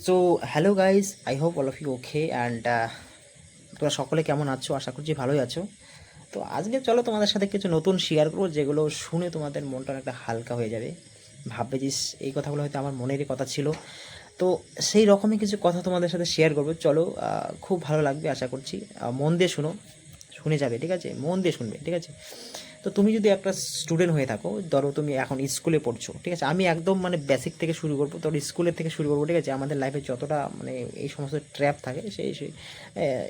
So hello guys, I hope all of you okay and তোমরা সকলে কেমন আছো? আশা করছি ভালোই আছো। তো আজকে চলো তোমাদের সাথে কিছু নতুন শেয়ার করবো, যেগুলো শুনে তোমাদের মনটা অনেকটা হালকা হয়ে যাবে। ভাববে যে এই কথাগুলো হয়তো আমার মনেরই কথা ছিল। তো সেই রকমই কিছু কথা তোমাদের সাথে শেয়ার করবো। চলো, খুব ভালো লাগবে আশা করছি। মন দিয়ে শুনো, শুনে যাবে, ঠিক আছে? মন দিয়ে শুনবে, ঠিক আছে? তো তুমি যদি একটা স্টুডেন্ট হয়ে থাকো, ধরো তুমি এখন স্কুলে পড়ছো, ঠিক আছে? আমি একদম মানে বেসিক থেকে শুরু করবো, তোর স্কুলের থেকে শুরু করবো, ঠিক আছে? আমাদের লাইফে যতটা মানে এই সমস্ত ট্র্যাপ থাকে সেই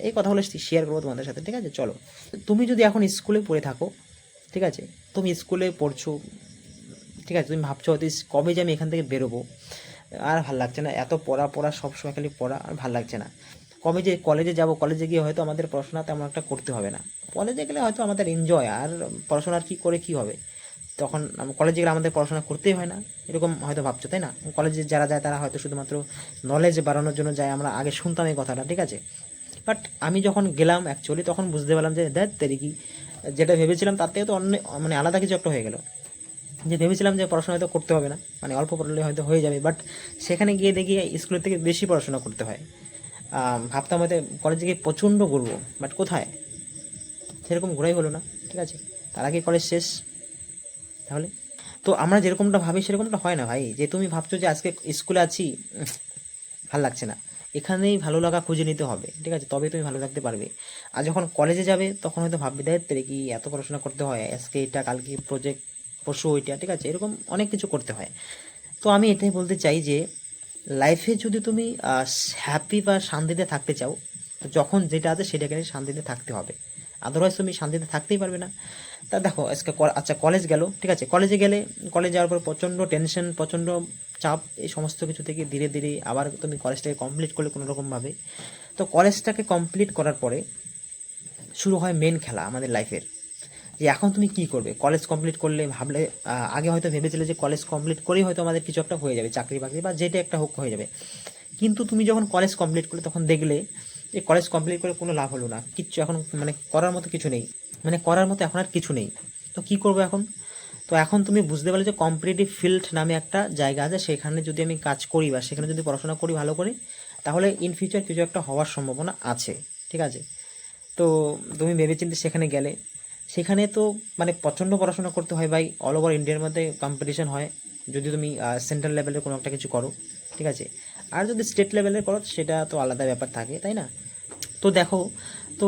এই কথাগুলো শেয়ার করবো তোমাদের সাথে, ঠিক আছে? চলো, তুমি যদি এখন স্কুলে পড়ে থাকো, ঠিক আছে? তুমি স্কুলে পড়ছো, ঠিক আছে? তুমি ভাবছো হয়তো কবে যে আমি এখান থেকে বেরোবো, আর ভাল লাগছে না, এত পড়া পড়া সবসময় খালি পড়া, আর ভাল লাগছে না। কবে যে কলেজে যাব, কলেজে গিয়ে হয়তো আমাদের পড়াশোনা তেমন একটা করতে হবে না। কলেজে গেলে হয়তো আমাদের এনজয়, আর পড়াশোনা আর কী করে কী হবে? তখন কলেজে গেলে আমাদের পড়াশোনা করতেই হয় না, এরকম হয়তো ভাবছো, তাই না? কলেজে যারা যায় তারা হয়তো শুধুমাত্র নলেজ বাড়ানোর জন্য যায়, আমরা আগে শুনতাম এই কথাটা, ঠিক আছে? বাট আমি যখন গেলাম অ্যাকচুয়ালি, তখন বুঝতে পারলাম যে দেখ তেরি কি, যেটা ভেবেছিলাম তার থেকে তো অন্য মানে আলাদা কিছু একটা হয়ে গেল। যে ভেবেছিলাম যে পড়াশোনা হয়তো করতে হবে না, মানে অল্প পড়লে হয়তো হয়ে যাবে, বাট সেখানে গিয়ে দেখি স্কুলের থেকে বেশি পড়াশোনা করতে হয়। ভাবতাম হয়তো কলেজে গিয়ে প্রচণ্ড ঘুরবো, বাট কোথায়, সেরকম ঘোরাই হলো না, ঠিক আছে? তার আগে কলেজ শেষ। তাহলে তো আমরা যেরকমটা ভাবি সেরকমটা হয় না ভাই। যে তুমি ভাবছো যে আজকে স্কুলে আছি, ভাল লাগছে না, এখানেই ভালো লাগা খুঁজে নিতে হবে, ঠিক আছে? তবে তুমি ভালো থাকতে পারবে। আর যখন কলেজে যাবে তখন হয়তো ভাববে দেখ তেরে কি এত পড়াশোনা করতে হয়, আজকে এটা কালকে প্রজেক্ট, পরশু ওইটা, ঠিক আছে? এরকম অনেক কিছু করতে হয়। তো আমি এটাই বলতে চাই যে লাইফে যদি তুমি হ্যাপি বা শান্তিতে থাকতে চাও, তো যখন যেটা আছে সেটাকে নিয়ে শান্তিতে থাকতে হবে। আদারওয়াইজ তুমি শান্তিতে থাকতেই পারবে না। তা দেখো আজকে আচ্ছা কলেজ গেল, ঠিক আছে? কলেজে গেলে, কলেজ যাওয়ার পর প্রচণ্ড টেনশন, প্রচণ্ড চাপ, এই সমস্ত কিছু থেকে ধীরে ধীরে আবার তুমি কলেজটাকে কমপ্লিট করলে কোনো রকমভাবে। তো কলেজটাকে কমপ্লিট করার পরে শুরু হয় মেন খেলা আমাদের লাইফের, যে এখন তুমি কি করবে কলেজ কমপ্লিট করলে। ভাবলে আগে হয়তো ভেবেছিলে যে কলেজ কমপ্লিট করেই হয়তো আমাদের কিছু একটা হয়ে যাবে, চাকরি বাকরি বা যেটা একটা হোক হয়ে যাবে। কিন্তু তুমি যখন কলেজ কমপ্লিট করলে তখন দেখলে যে কলেজ কমপ্লিট করে কোনো লাভ হলো না, কিচ্ছু এখন মানে করার মতো কিছু নেই, মানে করার মতো এখন আর কিছু নেই। তো কি করবো এখন? তো এখন তুমি বুঝতে পারলে যে কম্পিটিটিভ ফিল্ড নামে একটা জায়গা আছে, সেখানে যদি আমি কাজ করি বা সেখানে যদি পড়াশোনা করি ভালো করে, তাহলে ইন ফিউচার কিছু একটা হওয়ার সম্ভাবনা আছে, ঠিক আছে? তো তুমি ভেবেচিন্তে সেখানে গেলে, সেখানে তো মানে প্রচণ্ড পড়াশোনা করতে হয় ভাই, অল ওভার ইন্ডিয়ার মধ্যে কম্পিটিশন হয় যদি তুমি সেন্ট্রাল লেভেলের কোনো একটা কিছু করো, ঠিক আছে? আর যদি স্টেট লেভেলের করো সেটা তো আলাদা ব্যাপার থাকে, তাই না? তো দেখো, তো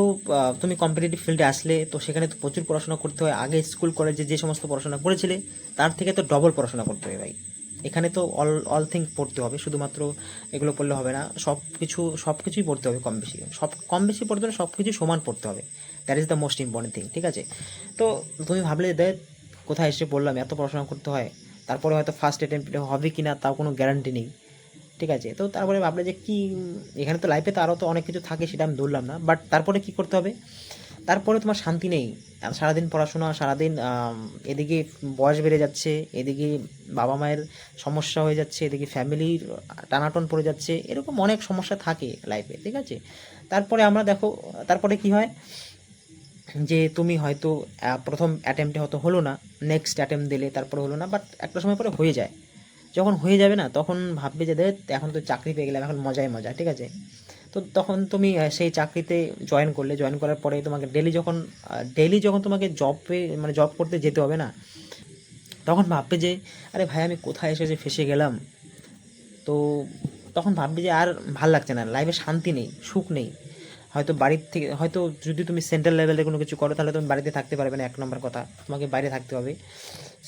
তুমি কম্পিটিটিভ ফিল্ডে আসলে তো সেখানে তো প্রচুর পড়াশোনা করতে হয়। আগে স্কুল কলেজে যে সমস্ত পড়াশোনা করেছিলে তার থেকে তো ডবল পড়াশোনা করতে হয় ভাই। এখানে তো অল অল থিং পড়তে হবে, শুধুমাত্র এগুলো পড়লে হবে না, সব কিছুই পড়তে হবে কম বেশি, সব কম বেশি পড়তে হলে সব কিছু সমান পড়তে হবে। That is the most important thing, ঠিক আছে? তো তুমি ভাবলে দেখ কোথায় এসে পড়লাম, এত পড়াশোনা করতে হয়, তারপরে হয়তো ফার্স্ট অ্যাটেম্পটে হবে কি না তাও কোনো গ্যারান্টি নেই, ঠিক আছে? তো তারপরে ভাবলে যে কি, এখানে তো লাইফে তো আরও তো অনেক কিছু থাকে, সেটা আমি ধরলাম না, বাট তারপরে কি করতে হবে? তারপরে তোমার শান্তি নেই। সারাদিন পড়াশোনা, সারাদিন এদিকে বয়স বেড়ে যাচ্ছে, এদিকে বাবা মায়ের সমস্যা হয়ে যাচ্ছে, এদিকে ফ্যামিলির টানাটন পড়ে যাচ্ছে, এরকম অনেক সমস্যা থাকে লাইফে, ঠিক আছে? তারপরে আমরা দেখো, তারপরে কি হয় যে তুমি হয়তো প্রথম অ্যাটেম্পটে হয়তো হলো না, নেক্সট অ্যাটেম্প দিলে তারপরে হলো না, বাট একটা সময় পরে হয়ে যায়। যখন হয়ে যাবে না তখন ভাববে যে দেখ এখন তো চাকরি পেয়ে গেলাম, এখন মজাই মজা, ঠিক আছে? তো তখন তুমি সেই চাকরিতে জয়েন করলে, জয়েন করার পরে তোমাকে ডেইলি যখন তোমাকে জবে মানে জব করতে যেতে হবে না, তখন ভাববে যে আরে ভাই আমি কোথায় এসে যে ফেসে গেলাম। তো তখন ভাববে যে আর ভাল লাগছে না, লাইফে শান্তি নেই, সুখ নেই। হয়তো বাড়ির থেকে, হয়তো যদি তুমি সেন্ট্রাল লেভেলে কোনো কিছু করো তাহলে তুমি বাড়িতে থাকতে পারবে না, এক নম্বর কথা, তোমাকে বাইরে থাকতে হবে।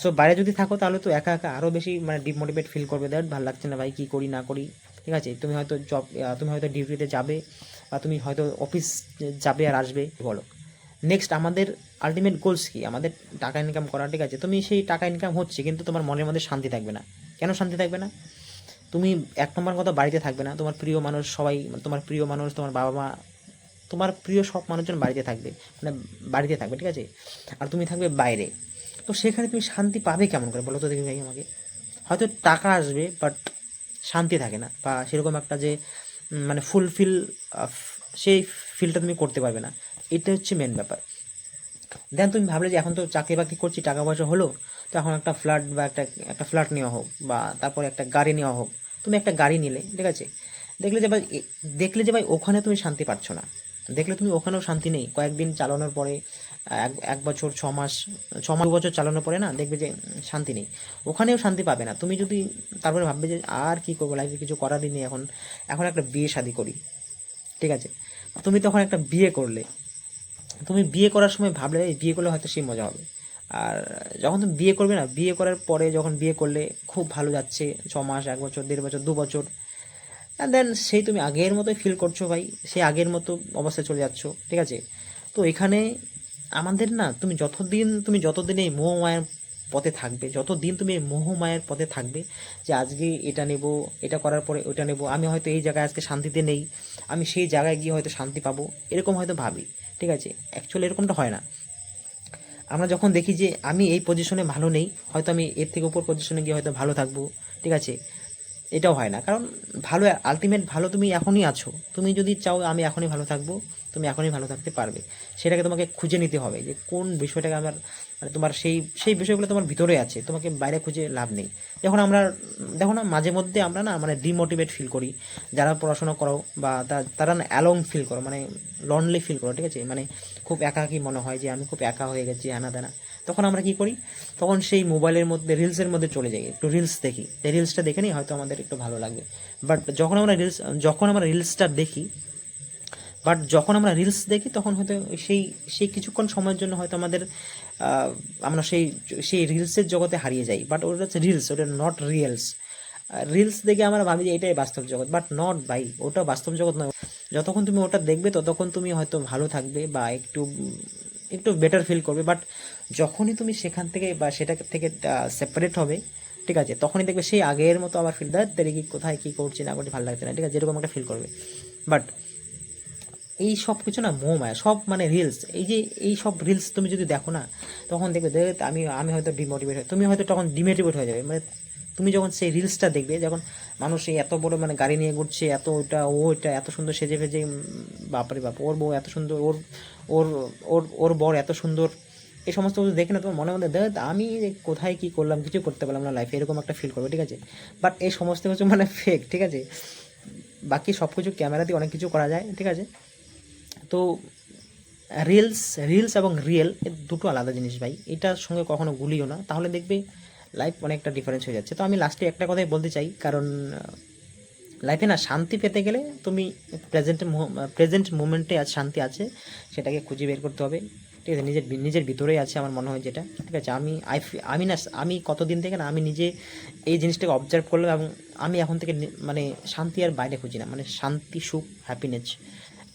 সো বাইরে যদি থাকো তাহলে তো একা একা আরও বেশি মানে ডিমোটিভেট ফিল করবে, দ্যাট ভালো লাগছে না ভাই, কী করি না করি, ঠিক আছে? তুমি হয়তো ডিউটিতে যাবে, বা তুমি হয়তো অফিস যাবে আর আসবে, বলো নেক্সট আমাদের আলটিমেট গোলস কি? আমাদের টাকা ইনকাম করা, ঠিক আছে? তুমি সেই টাকা ইনকাম হচ্ছে কিন্তু তোমার মনের মধ্যে শান্তি থাকবে না। কেন শান্তি থাকবে না? তুমি এক নম্বর কথা বাড়িতে থাকবে না, তোমার প্রিয় মানুষ সবাই, তোমার প্রিয় মানুষ, তোমার বাবা মা, তোমার প্রিয় সব মানুষজন বাড়িতে থাকবে, মানে বাড়িতে থাকবে, ঠিক আছে? আর তুমি থাকবে বাইরে। তো সেখানে তুমি শান্তি পাবে কেমন করে বলো তো দেখি ভাই আমাকে? হয়তো টাকা আসবে বাট শান্তি থাকে না, বা সেরকম একটা যে মানে ফুলফিল সেই ফিলটা তুমি করতে পারবে না। এটা হচ্ছে মেন ব্যাপার। দেন তুমি ভাবলে যে এখন তো চাকরি বাকরি করছি, টাকা পয়সা হলো, তো এখন একটা ফ্ল্যাট বা একটা ফ্ল্যাট নেওয়া হোক, বা তারপরে একটা গাড়ি নেওয়া হোক। তুমি একটা গাড়ি নিলে, ঠিক আছে? দেখলে যে ভাই ওখানে তুমি শান্তি পাচ্ছ না, দেখলে তুমি ওখানেও শান্তি নেই, কয়েকদিন চালানোর পরে, এক বছর 6 মাস, 2 বছর চালানোর পরে না দেখবে যে শান্তি নেই, ওখানেও শান্তি পাবে না। তুমি যদি তারপরে ভাববে যে আর কি করবো, লাইফে কিছু করারই নেই, এখন এখন একটা বিয়ে শাদি করি, ঠিক আছে, তুমি তখন একটা বিয়ে করলে, তুমি বিয়ে করার সময় ভাবলে এই বিয়ে করলে হয়তো সেই মজা হবে। আর যখন তুমি বিয়ে করবে না, বিয়ে করার পরে যখন বিয়ে করলে খুব ভালো যাচ্ছে, 6 মাস, 1 বছর, 1.5 বছর, 2 বছর, অ্যান্ড দেন সেই তুমি আগের মতোই ফিল করছো ভাই, সেই আগের মতো অবস্থায় চলে যাচ্ছ, ঠিক আছে। তো এখানে আমাদের না, তুমি যতদিন এই মোহমায়ার পথে থাকবে, যতদিন তুমি এই মোহমায়ার পথে থাকবে, যে আজকে এটা নেব, এটা করার পরে ওটা নেব, আমি হয়তো এই জায়গায় আজকে শান্তিতে নেই, আমি সেই জায়গায় গিয়ে হয়তো শান্তি পাবো, এরকম হয়তো ভাবি, ঠিক আছে। অ্যাকচুয়ালি এরকমটা হয় না। আমরা যখন দেখি যে আমি এই পজিশনে ভালো নেই, হয়তো আমি এর থেকে উপর পজিশনে গিয়ে হয়তো ভালো থাকবো, ঠিক আছে, এটাও হয় না। কারণ ভালো, আলটিমেট ভালো তুমি এখনই আছো, তুমি যদি চাও আমি এখনই ভালো থাকবো, তুমি এখনই ভালো থাকতে পারবে। সেটাকে তোমাকে খুঁজে নিতে হবে যে কোন বিষয়টাকে আমার, মানে তোমার সেই সেই বিষয়গুলো তোমার ভিতরে আছে, তোমাকে বাইরে খুঁজে লাভ নেই। যখন আমরা, দেখো না, মাঝে মধ্যে আমরা না মানে ডিমোটিভেট ফিল করি, যারা পড়াশোনা করো বা তারা না অ্যালোন ফিল করো, মানে লনলি ফিল করো, ঠিক আছে, মানে খুব একাকী মনে হয় যে আমি খুব একা হয়ে গেছি, আনা দানা। তখন আমরা কি করি, তখন সেই মোবাইলের মধ্যে রিলসের মধ্যে চলে যাই, একটু রিলস দেখি, এই রিলসটা দেখে নিই, হয়তো আমাদের একটু ভালো লাগবে। বাট যখন আমরা রিলসটা দেখি, তখন হয়তো সেই সেই কিছুক্ষণ সময়ের জন্য হয়তো আমাদের আমরা সেই সেই রিলসের জগতে হারিয়ে যাই। বাট ওটা হচ্ছে রিলস, ওটা নট রিয়েলস। রিলস দেখে আমরা ভাবি যে এটাই বাস্তব জগৎ, বাট নট ভাই, ওটা বাস্তব জগৎ নয়। যতক্ষণ তুমি ওটা দেখবে ততক্ষণ তুমি হয়তো ভালো থাকবে বা একটু একটু বেটার ফিল করবে। বাট যখনই তুমি সেখান থেকে বা সেটা থেকে সেপারেট হবে, ঠিক আছে, তখনই দেখবে সেই আগের মতো আবার ফিল দেয়, কি কোথায় কী করছি না করছি ভালো লাগছে না, ঠিক আছে, যেরকম একটা ফিল করবে। বাট এই সব কিছু না মোহমায়া, সব মানে রিলস, এই যে এই সব রিলস তুমি যদি দেখো না, তখন দেখবে আমি আমি হয়তো ডিমোটিভেট হয়, তুমি হয়তো তখন ডিমোটিভেট হয়ে যাবে। মানে তুমি যখন সেই রিলসটা দেখবে, যখন মানুষ এই এত বড় মানে গাড়ি নিয়ে ঘুরছে, এত ওটা ও এটা এত সুন্দর সেজে ফেজে, বাপরে বাপ, ওর বউ এত সুন্দর, ওর ওর ওর ওর বর এত সুন্দর, এই সমস্ত কিছু দেখে না তোমার মনে মধ্যে আমি কোথায় কী করলাম, কিছু করতে পারলাম না লাইফে, এরকম একটা ফিল করবে, ঠিক আছে। বাট এই সমস্ত কিছু মানে ফেক, ঠিক আছে। বাকি সব কিছু ক্যামেরা দিয়ে অনেক কিছু করা যায়, ঠিক আছে। তো রিলস রিলস এবং রিয়েল, এর দুটো আলাদা জিনিস ভাই, এটার সঙ্গে কখনো গুলিও না, তাহলে দেখবে লাইফ অনেকটা ডিফারেন্স হয়ে যাচ্ছে। তো আমি লাস্টে একটা কথাই বলতে চাই, কারণ লাইফে না শান্তি পেতে গেলে তুমি প্রেজেন্ট মোমেন্টে আজ শান্তি আছে, সেটাকে খুঁজে বের করতে হবে, ঠিক আছে। নিজের ভিতরেই আছে আমার মনে হয় যেটা, ঠিক আছে। আমি কতদিন থেকে না আমি নিজে এই জিনিসটাকে অবজার্ভ করলাম, এবং আমি এখন থেকে মানে শান্তি আর বাইরে খুঁজি না, মানে শান্তি, সুখ, হ্যাপিনেস,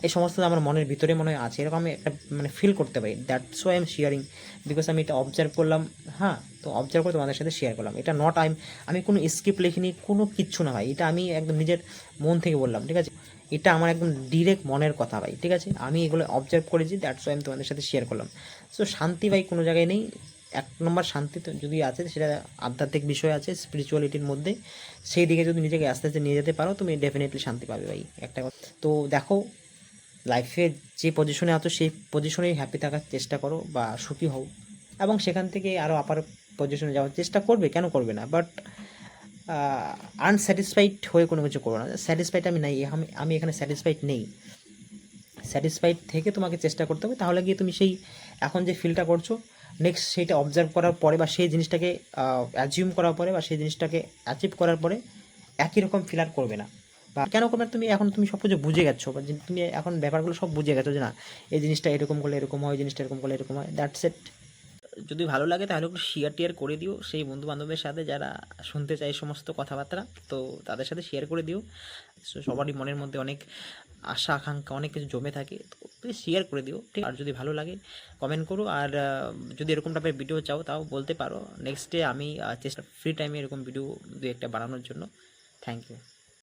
এই সমস্ত আমার মনের ভিতরে মনে হয় আছে, এরকম আমি একটা মানে ফিল করতে পারি। That's why I am sharing, because আমি এটা অবজার্ভ করলাম। হ্যাঁ, তো অবজার্ভ করে তোমাদের সাথে শেয়ার করলাম, এটা নট আমি কোনো স্ক্রিপ্ট লিখিনি, কোনো কিচ্ছু না ভাই, এটা আমি একদম নিজের মন থেকে বললাম, ঠিক আছে। এটা আমার একদম ডিরেক্ট মনের কথা ভাই, ঠিক আছে, আমি এগুলো অবজার্ভ করেছি, দ্যাটস ওয়াই আমি তোমাদের সাথে শেয়ার করলাম। সো শান্তি ভাই কোনো জায়গায় নেই, 1 নম্বর শান্তি তো যদি আছে সেটা আধ্যাত্মিক বিষয় আছে, স্পিরিচুয়ালিটির মধ্যে, সেই দিকে যদি নিজেকে আস্তে আস্তে নিয়ে যেতে পারো, তুমি ডেফিনেটলি শান্তি পাবে ভাই, একটা কথা। তো দেখো, লাইফে যে পজিশনে আছো সেই পজিশনেই হ্যাপি থাকার চেষ্টা করো বা সুখী হও, এবং সেখান থেকে আরও আপার পজিশনে যাওয়ার চেষ্টা করবে, কেন করবে না। বাট আনস্যাটিসফাইড হয়ে কোনো কিছু করো না। স্যাটিসফাইড আমি নাই, আমি এখানে স্যাটিসফাইড নেই। স্যাটিসফাইড থেকে তোমাকে চেষ্টা করতে হবে, তাহলে গিয়ে তুমি সেই এখন যে ফিলটা করছো, নেক্সট সেইটা অবজার্ভ করার পরে বা সেই জিনিসটাকে অ্যাজিউম করার পরে বা সেই জিনিসটাকে অ্যাচিভ করার পরে একই রকম ফিল আর করবে না। বা কেন করবে না, তুমি সব কিছু বুঝে গেছো, বা তুমি এখন ব্যাপারগুলো সব বুঝে গেছো যে না, এই জিনিসটা এরকম করলে এরকম হয়, এই জিনিসটা এরকম করলে এরকম হয়, দ্যাটস ইট। যদি ভালো লাগে তাহলে একটু টিয়ার করে দিও সেই বন্ধু বান্ধবের সাথে যারা শুনতে চায় এই সমস্ত কথাবার্তা, তো তাদের সাথে শেয়ার করে দিও। সবারই মনের মধ্যে অনেক আশা আকাঙ্ক্ষা অনেক কিছু জমে থাকে, তো প্লিজ শেয়ার করে দিও, ঠিক। আর যদি ভালো লাগে কমেন্ট করো, আর যদি এরকম টাইপের ভিডিও চাও তাও বলতে পারো, নেক্সট ডে আমি চেষ্টা ফ্রি টাইমে এরকম ভিডিও দু একটা বানানোর জন্য। Thank you.